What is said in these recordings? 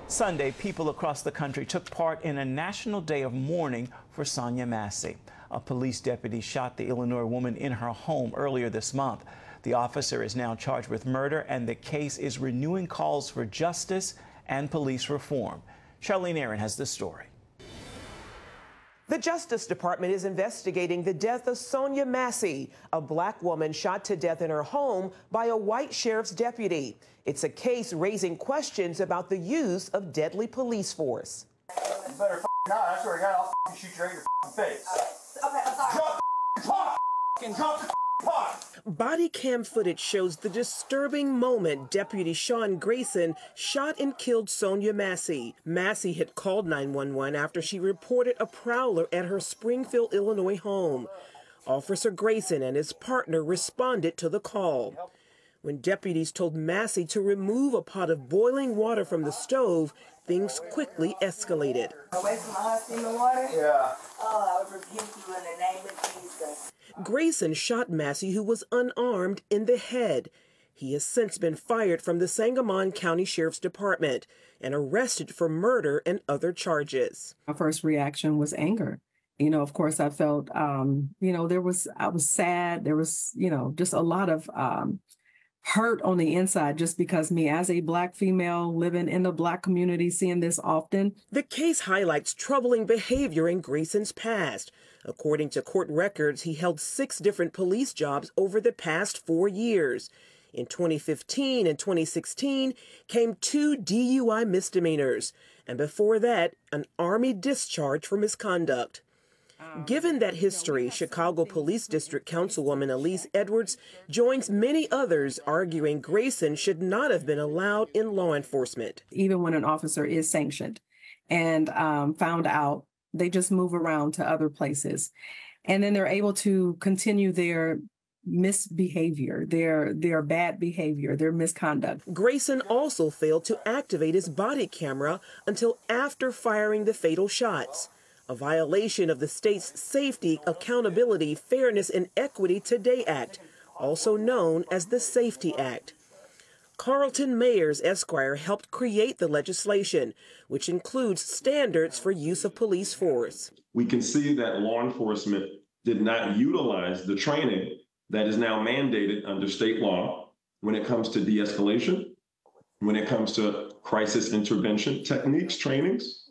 Sunday, people across the country took part in a national day of mourning for Sonya Massey. A police deputy shot the Illinois woman in her home earlier this month. The officer is now charged with murder, and the case is renewing calls for justice and police reform. Charlene Aaron has the story. The Justice Department is investigating the death of Sonya Massey, a black woman shot to death in her home by a white sheriff's deputy. It's a case raising questions about the use of deadly police force. You better not. I swear to God, I'll shoot you right in your face. Okay, I'm sorry. Drop the pot! Drop the pot! Body cam footage shows the disturbing moment Deputy Sean Grayson shot and killed Sonya Massey. Massey had called 911 after she reported a prowler at her Springfield, Illinois home. Officer Grayson and his partner responded to the call. When deputies told Massey to remove a pot of boiling water from the stove, things quickly escalated. Away from my husband in the water? Yeah. Oh, I would rebuke you in the name of Jesus. Grayson shot Massey, who was unarmed, in the head. He has since been fired from the Sangamon County Sheriff's Department and arrested for murder and other charges. My first reaction was anger. You know, of course, I felt, I was sad. There was, just a lot of hurt on the inside, just because me as a black female living in the black community, seeing this often. The case highlights troubling behavior in Grayson's past. According to court records, he held 6 different police jobs over the past 4 years. In 2015 and 2016 came 2 DUI misdemeanors, and before that, an Army discharge for misconduct. Given that history, Chicago Police District Councilwoman Elise Edwards joins many others arguing Grayson should not have been allowed in law enforcement. Even when an officer is sanctioned and found out, they just move around to other places. And then they're able to continue their misbehavior, their bad behavior, their misconduct. Grayson also failed to activate his body camera until after firing the fatal shots, a violation of the state's Safety, Accountability, Fairness, and Equity Today Act, also known as the Safety Act. Carlton Mayers, Esquire, helped create the legislation, which includes standards for use of police force. We can see that law enforcement did not utilize the training that is now mandated under state law when it comes to de-escalation, when it comes to crisis intervention techniques, trainings,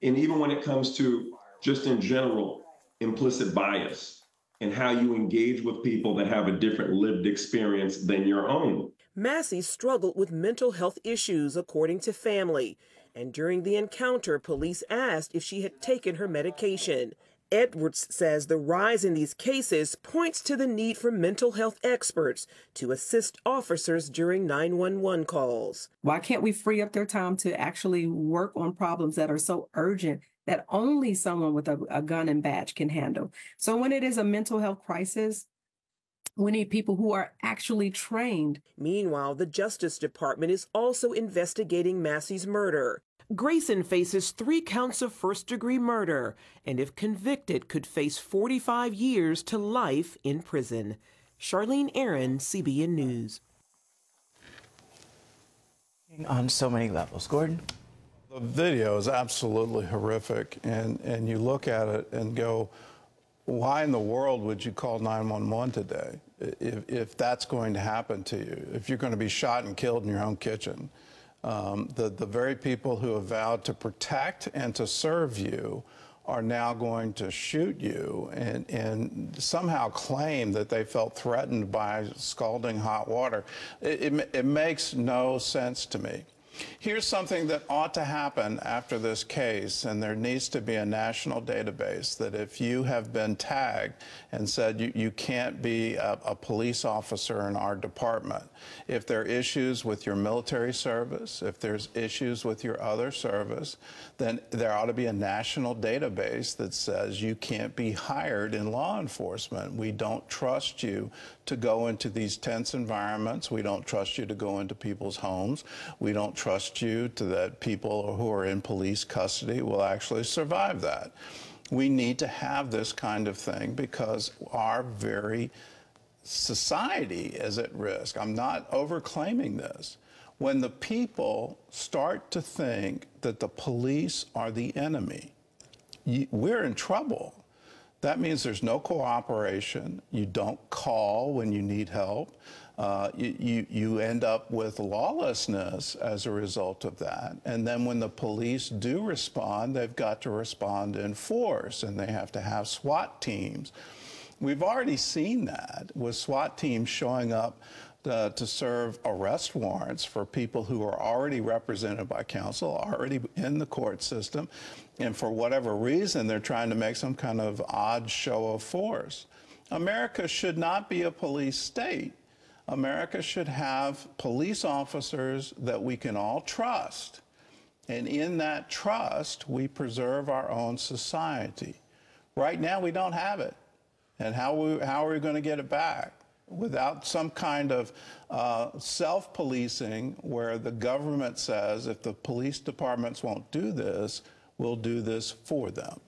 and even when it comes to, just in general, implicit bias and how you engage with people that have a different lived experience than your own. Massey struggled with mental health issues, according to family, and during the encounter, police asked if she had taken her medication. Edwards says the rise in these cases points to the need for mental health experts to assist officers during 911 calls. Why can't we free up their time to actually work on problems that are so urgent that only someone with a gun and badge can handle? So when it is a mental health crisis, we need people who are actually trained. Meanwhile, the Justice Department is also investigating Massey's murder. Grayson faces 3 counts of first-degree murder, and if convicted, could face 45 years to life in prison. Charlene Aaron, CBN News. On so many levels. Gordon? The video is absolutely horrific, and you look at it and go, why in the world would you call 911 today if that's going to happen to you, if you're going to be shot and killed in your own kitchen? The very people who have vowed to protect and to serve you are now going to shoot you and somehow claim that they felt threatened by scalding hot water. It makes no sense to me. Here's something that ought to happen after this case, and there needs to be a national database that if you have been tagged and said you can't be a police officer in our department, if there are issues with your military service, if there's issues with your other service, then there ought to be a national database that says you can't be hired in law enforcement. We don't trust you to go into these tense environments. We don't trust you to go into people's homes. We don't trust you that people who are in police custody will actually survive that. We need to have this kind of thing because our very society is at risk. I'm not overclaiming this. When the people start to think that the police are the enemy, we're in trouble. That means there's no cooperation. You don't call when you need help. You end up with lawlessness as a result of that. And then when the police do respond, they've got to respond in force, and they have to have SWAT teams. We've already seen that with SWAT teams showing up to serve arrest warrants for people who are already represented by counsel, already in the court system, and for whatever reason, they're trying to make some kind of odd show of force. America should not be a police state. America should have police officers that we can all trust. And in that trust, we preserve our own society. Right now, we don't have it. And how are we going to get it back? Without some kind of self-policing where the government says, if the police departments won't do this, we'll do this for them.